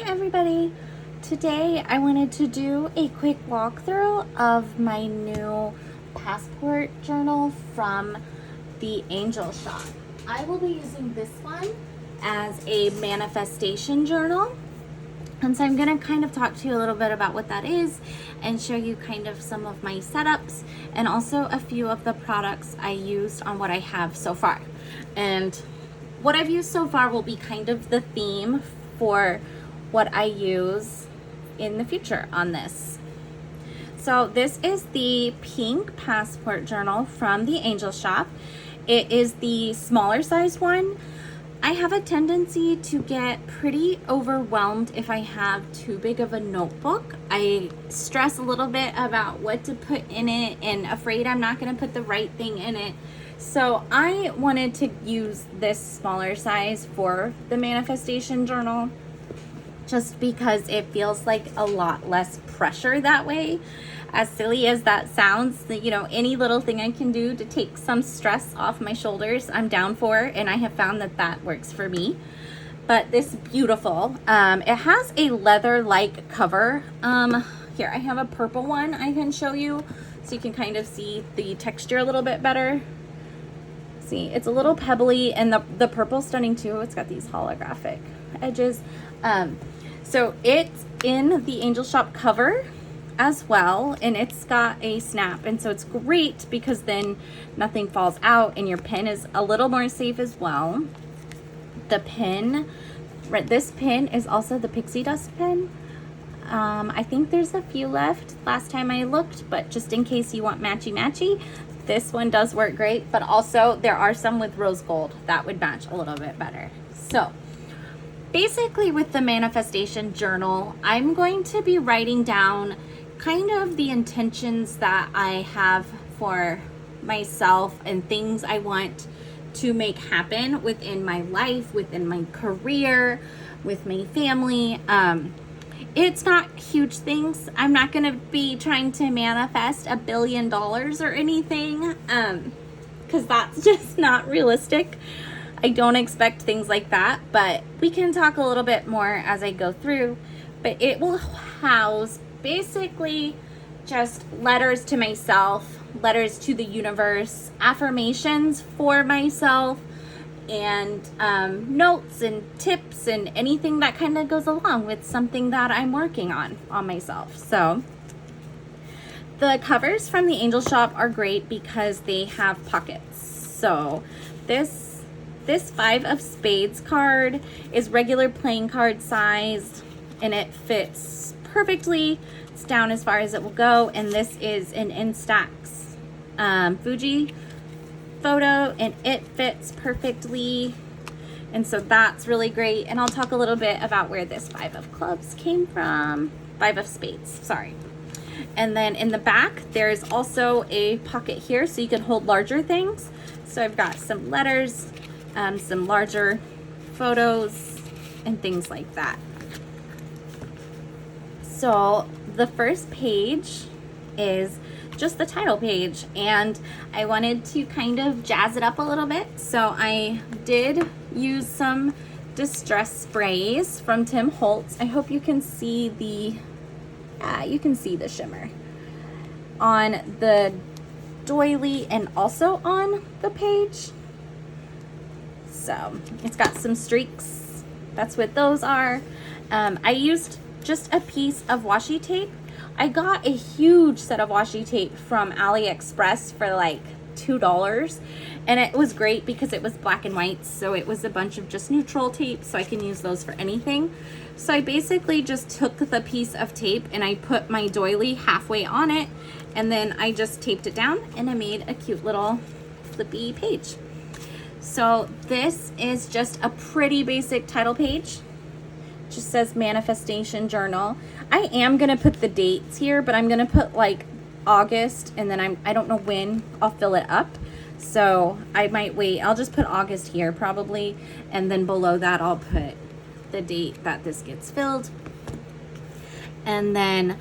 everybody. Today I wanted to do a quick walkthrough of my new passport journal from the Angel Shop. I will be using this one as a manifestation journal. And so I'm going to kind of talk to you a little bit about what that is and show you kind of some of my setups and also a few of the products I used on what I have so far. And what I've used so far will be kind of the theme for what I use in the future on this. So this is the pink passport journal from the Angel Shop. It is the smaller size one. I have a tendency to get pretty overwhelmed if I have too big of a notebook. I stress a little bit about what to put in it and afraid I'm not going to put the right thing in it. So I wanted to use this smaller size for the manifestation journal just because it feels like a lot less pressure that way. As silly as that sounds, you know, any little thing I can do to take some stress off my shoulders, I'm down for, and I have found that that works for me. But this is beautiful. It has a leather-like cover. Here, I have a purple one I can show you so you can kind of see the texture a little bit better. See, it's a little pebbly, and the purple's stunning too. It's got these holographic edges. So it's in the Angel Shop cover as well, and it's got a snap, and so it's great because then nothing falls out and your pen is a little more safe as well. The pen, this pen is also the pixie dust pen. I think there's a few left last time I looked, but just in case you want matchy this one does work great. But also there are some with rose gold that would match a little bit better. So basically with the manifestation journal, I'm going to be writing down kind of the intentions that I have for myself and things I want to make happen within my life, within my career, with my family. It's not huge things. I'm not going to be trying to manifest $1 billion or anything, because that's just not realistic. I don't expect things like that, but we can talk a little bit more as I go through. But it will house basically just letters to myself, letters to the universe, affirmations for myself, and notes and tips and anything that kind of goes along with something that I'm working on myself. So the covers from the Angel Shop are great because they have pockets. So this 5 of Spades card is regular playing card size, and it fits perfectly. It's down as far as it will go, and this is an Instax Fuji photo, and it fits perfectly, and so that's really great. And I'll talk a little bit about where this 5 of clubs came from. 5 of spades, sorry. And then in the back there's also a pocket here so you can hold larger things. So I've got some letters, some larger photos and things like that. So the first page is just the title page, and I wanted to kind of jazz it up a little bit. So I did use some distress sprays from Tim Holtz. I hope you can see the shimmer on the doily and also on the page. So it's got some streaks. That's what those are. I used just a piece of washi tape. I got a huge set of washi tape from AliExpress for like $2, and it was great because it was black and white, so it was a bunch of just neutral tape, so I can use those for anything. So I basically just took the piece of tape and I put my doily halfway on it, and then I just taped it down, and I made a cute little flippy page. So this is just a pretty basic title page. Just says manifestation journal. I am gonna put the dates here, but I'm gonna put like August, and then I don't know when I'll fill it up, so I might wait. I'll just put August here probably, and then below that I'll put the date that this gets filled. And then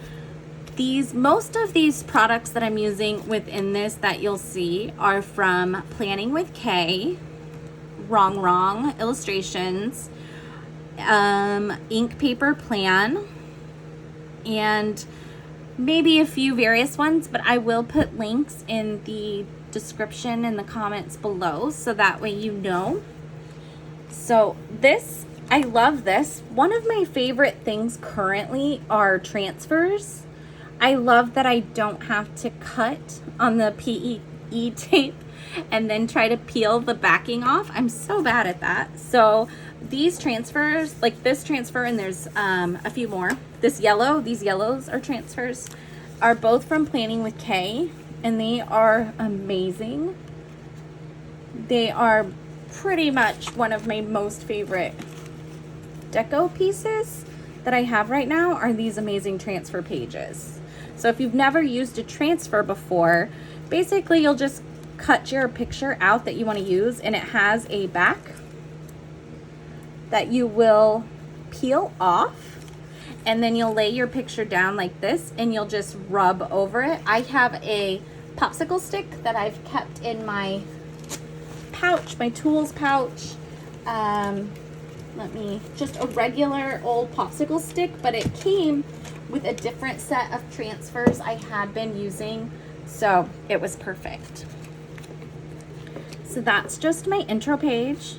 most of these products that I'm using within this that you'll see are from Planning with Kay, RongRong Illustrations, ink paper plan, and maybe a few various ones, but I will put links in the description in the comments below so that way you know. So this, I love this. One of my favorite things currently are transfers. I love that I don't have to cut on the PE tape and then try to peel the backing off. I'm so bad at that. So these transfers, like this transfer, and there's a few more. These yellows are transfers, are both from Planning with Kay, and they are amazing. They are pretty much one of my most favorite deco pieces that I have right now are these amazing transfer pages. So if you've never used a transfer before, basically you'll just cut your picture out that you want to use, and it has a back that you will peel off, and then you'll lay your picture down like this and you'll just rub over it. I have a popsicle stick that I've kept in my pouch, my tools pouch. Just a regular old popsicle stick, but it came with a different set of transfers I had been using, so it was perfect. So that's just my intro page.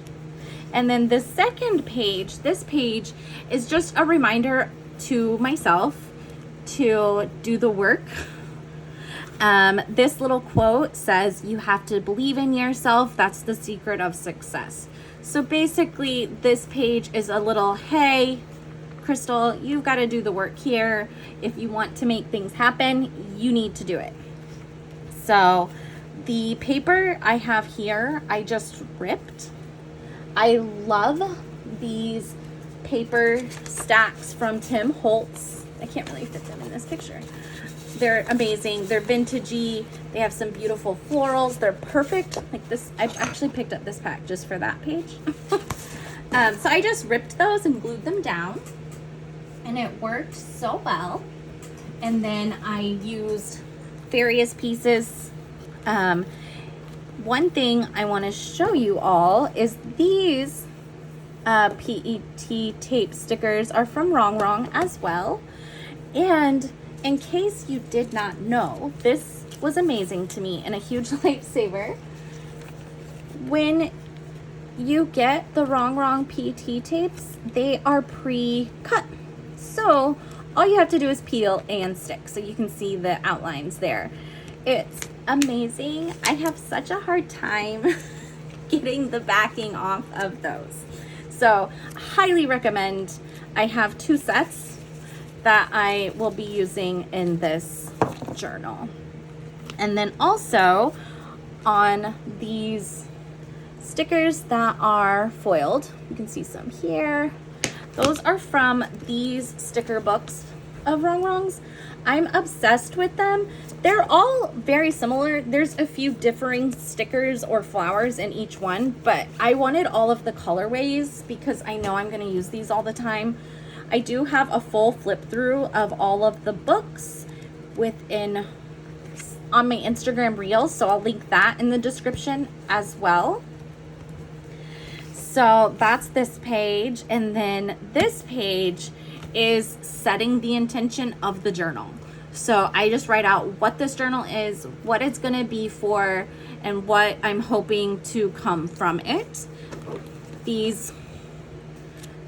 And then the second page, this page is just a reminder to myself to do the work. This little quote says, "You have to believe in yourself. That's the secret of success." So basically this page is a little, hey, Crystal, you've got to do the work here. If you want to make things happen, you need to do it. So the paper I have here, I just ripped. I love these paper stacks from Tim Holtz. I can't really fit them in this picture. They're amazing. They're vintagey. They have some beautiful florals. They're perfect. Like this, I actually picked up this pack just for that page. So I just ripped those and glued them down, and it worked so well. And then I used various pieces. One thing I want to show you all is these PET tape stickers are from RongRong as well. And in case you did not know, this was amazing to me and a huge lifesaver. When you get the RongRong PET tapes, they are pre-cut. So all you have to do is peel and stick. So you can see the outlines there. It's amazing. I have such a hard time getting the backing off of those. So highly recommend. I have 2 sets that I will be using in this journal. And then also on these stickers that are foiled, you can see some here. Those are from these sticker books of RongRongs. I'm obsessed with them. They're all very similar. There's a few differing stickers or flowers in each one, but I wanted all of the colorways because I know I'm going to use these all the time. I do have a full flip through of all of the books on my Instagram reels, so I'll link that in the description as well. So that's this page, and then this page is setting the intention of the journal. So I just write out what this journal is, what it's going to be for, and what I'm hoping to come from it. This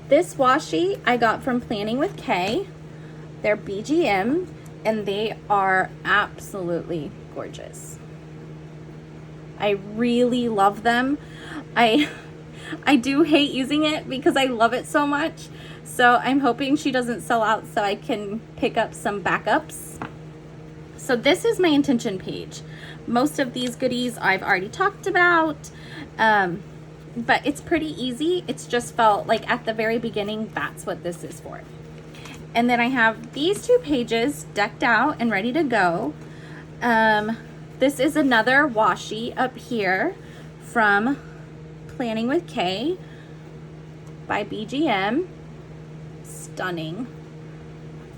washi I got from Planning with Kay. They're BGM, and they are absolutely gorgeous. I really love them. I do hate using it because I love it so much. So I'm hoping she doesn't sell out so I can pick up some backups. So this is my intention page. Most of these goodies I've already talked about, but it's pretty easy. It's just felt like at the very beginning, that's what this is for. And then I have these 2 pages decked out and ready to go. This is another washi up here from Planning with Kay by BGM. Stunning.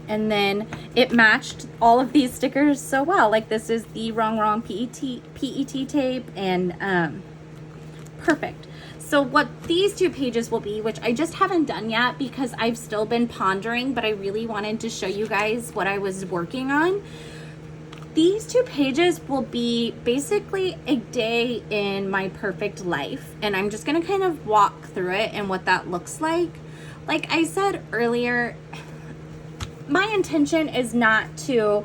And then it matched all of these stickers so well. Like this is the RongRong PET tape, and perfect. So what these 2 pages will be, which I just haven't done yet because I've still been pondering, but I really wanted to show you guys what I was working on. These 2 pages will be basically a day in my perfect life, and I'm just gonna kind of walk through it and what that looks like. Like I said earlier, my intention is not to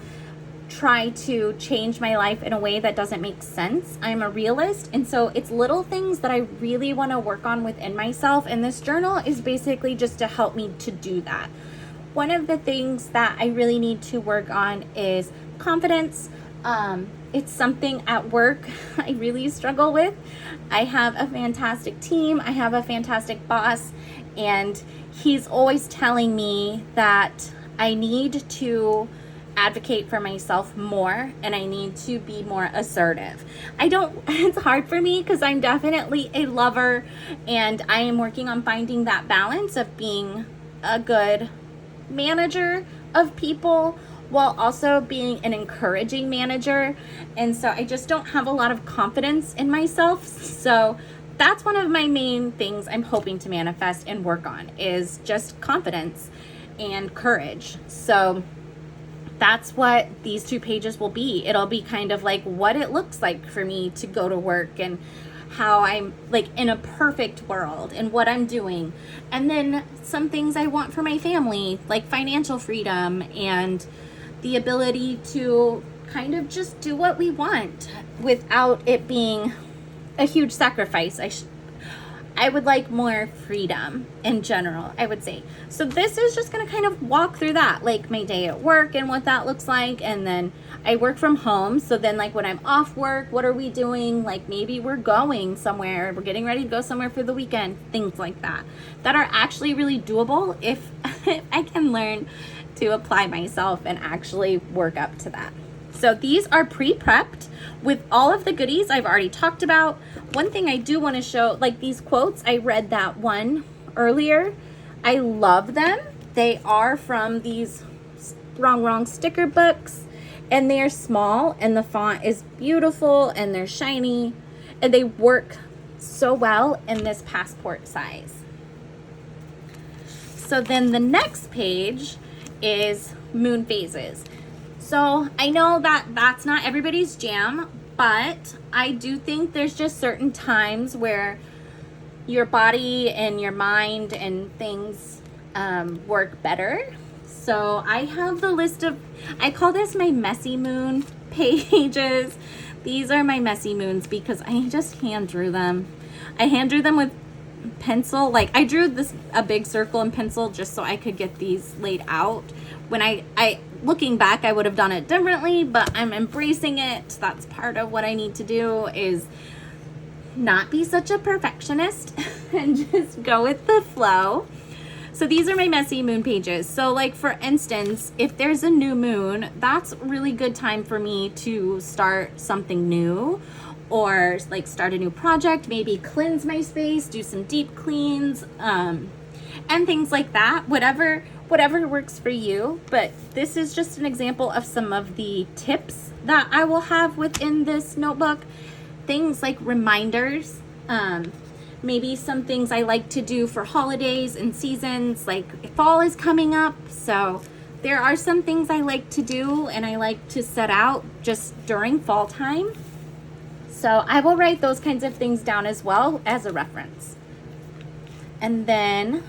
try to change my life in a way that doesn't make sense. I'm a realist, and so it's little things that I really want to work on within myself, and this journal is basically just to help me to do that. One of the things that I really need to work on is confidence. It's something at work I really struggle with. I have a fantastic team, I have a fantastic boss, and he's always telling me that I need to advocate for myself more and I need to be more assertive. It's hard for me because I'm definitely a lover, and I am working on finding that balance of being a good manager of people while also being an encouraging manager. And so I just don't have a lot of confidence in myself. So that's one of my main things I'm hoping to manifest and work on, is just confidence and courage. So that's what these 2 pages will be. It'll be kind of like what it looks like for me to go to work and how I'm like in a perfect world and what I'm doing. And then some things I want for my family, like financial freedom and the ability to kind of just do what we want without it being a huge sacrifice. I would like more freedom in general, I would say. So this is just going to kind of walk through that, like my day at work and what that looks like. And then I work from home. So then like when I'm off work, what are we doing? Like maybe we're going somewhere, we're getting ready to go somewhere for the weekend, things like that, that are actually really doable if I can learn to apply myself and actually work up to that. So these are pre-prepped with all of the goodies I've already talked about. One thing I do want to show, like these quotes, I read that one earlier. I love them. They are from these RongRong sticker books, and they are small, and the font is beautiful, and they're shiny, and they work so well in this passport size. So then the next page is moon phases. So I know that that's not everybody's jam, but I do think there's just certain times where your body and your mind and things work better. So I have the list of, I call this my messy moon pages. These are my messy moons because I just hand drew them. I hand drew them with pencil. Like I drew a big circle in pencil just so I could get these laid out. When I looking back, I would have done it differently, but I'm embracing it. That's part of what I need to do, is not be such a perfectionist and just go with the flow. So these are my messy moon pages. So like for instance, if there's a new moon, that's a really good time for me to start something new, or like start a new project, maybe cleanse my space, do some deep cleans, and things like that. Whatever works for you. But this is just an example of some of the tips that I will have within this notebook. Things like reminders, maybe some things I like to do for holidays and seasons, like fall is coming up. So there are some things I like to do and I like to set out just during fall time. So I will write those kinds of things down as well as a reference. And then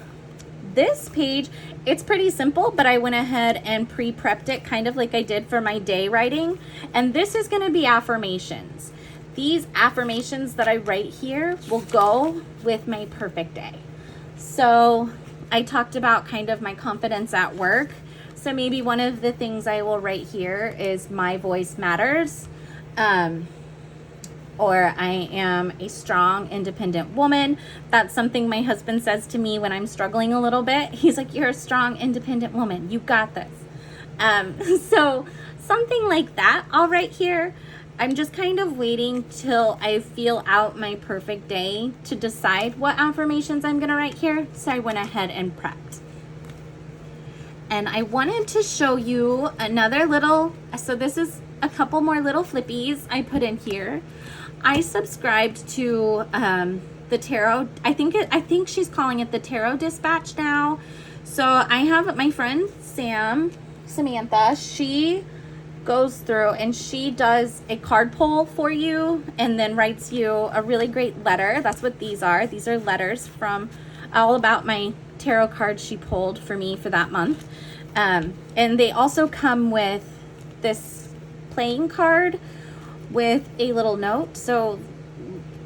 this page, it's pretty simple, but I went ahead and pre-prepped it kind of like I did for my day writing. And this is going to be affirmations. These affirmations that I write here will go with my perfect day. So I talked about kind of my confidence at work. So maybe one of the things I will write here is my voice matters. Or I am a strong, independent woman. That's something my husband says to me when I'm struggling a little bit. He's like, you're a strong, independent woman. You got this. So something like that I'll write here. I'm just kind of waiting till I feel out my perfect day to decide what affirmations I'm going to write here. So I went ahead and prepped. And I wanted to show you another little, so this is a couple more little flippies I put in here. I subscribed to the tarot. I think she's calling it the tarot dispatch now. So I have my friend Samantha, she goes through and she does a card pull for you and then writes you a really great letter. That's what these are. These are letters from all about my tarot cards she pulled for me for that month. And they also come with this playing card with a little note. So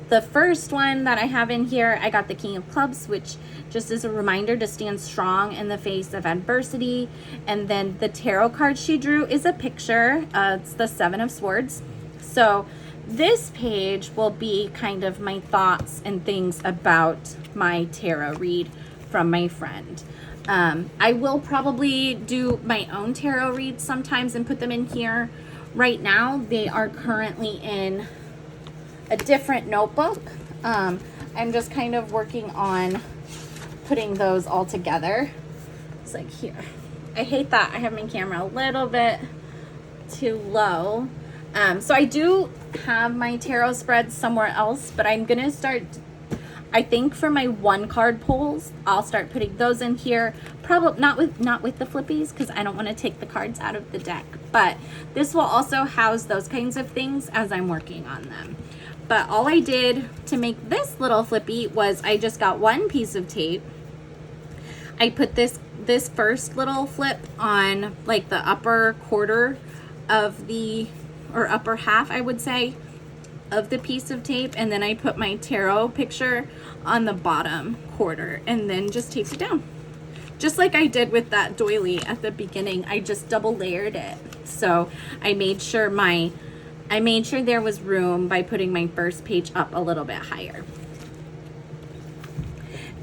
the first one that I have in here, I got the King of Clubs, which just is a reminder to stand strong in the face of adversity. And then the tarot card she drew is a picture. It's the Seven of Swords. So this page will be kind of my thoughts and things about my tarot read from my friend. I will probably do my own tarot reads sometimes and put them in here. Right now, they are currently in a different notebook. I'm just kind of working on putting those all together. It's like here. I hate that I have my camera a little bit too low. So I do have my tarot spreads somewhere else, but I'm gonna start, I think for my one card pulls, I'll start putting those in here. Probably not with the flippies, because I don't want to take the cards out of the deck. But this will also house those kinds of things as I'm working on them. But all I did to make this little flippy was I just got one piece of tape. I put this first little flip on like the upper quarter of the, or upper half, I would say, of the piece of tape, and then I put my tarot picture on the bottom quarter and then just taped it down. Just like I did with that doily at the beginning, I just double layered it. So I made sure there was room by putting my first page up a little bit higher.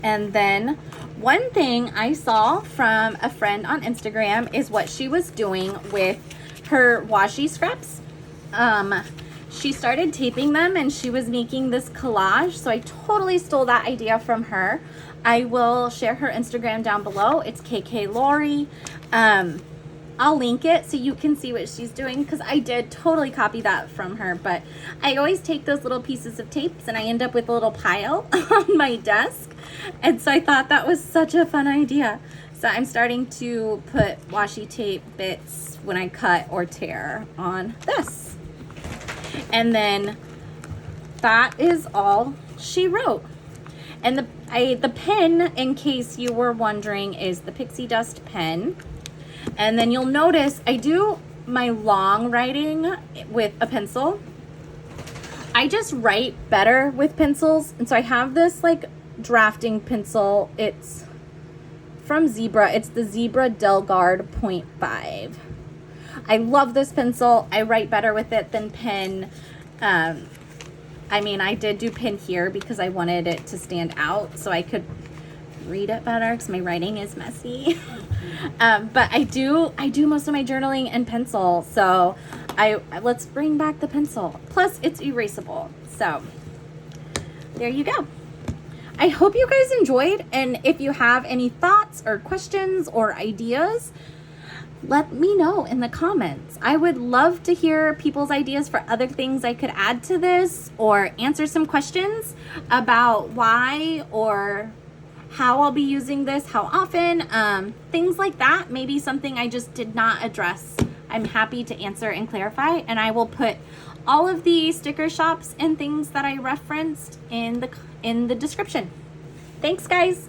And then one thing I saw from a friend on Instagram is what she was doing with her washi scraps. She started taping them and she was making this collage. So I totally stole that idea from her. I will share her Instagram down below. It's KK Lori. I'll link it so you can see what she's doing, because I did totally copy that from her. But I always take those little pieces of tapes and I end up with a little pile on my desk. And so I thought that was such a fun idea. So I'm starting to put washi tape bits when I cut or tear on this. And then that is all she wrote. And the pen, in case you were wondering, is the Pixie Dust pen. And then you'll notice I do my long writing with a pencil. I just write better with pencils. And so I have this like drafting pencil. It's from Zebra. It's the Zebra Delgard 0.5. I love this pencil. I write better with it than pen. I mean, I did do pen here because I wanted it to stand out so I could read it better because my writing is messy. But I do most of my journaling in pencil. So let's bring back the pencil. Plus it's erasable. So there you go. I hope you guys enjoyed. And if you have any thoughts or questions or ideas, let me know in the comments. I would love to hear people's ideas for other things I could add to this, or answer some questions about why or how I'll be using this, how often, things like that. Maybe something I just did not address. I'm happy to answer and clarify, and I will put all of the sticker shops and things that I referenced in the description. Thanks, guys.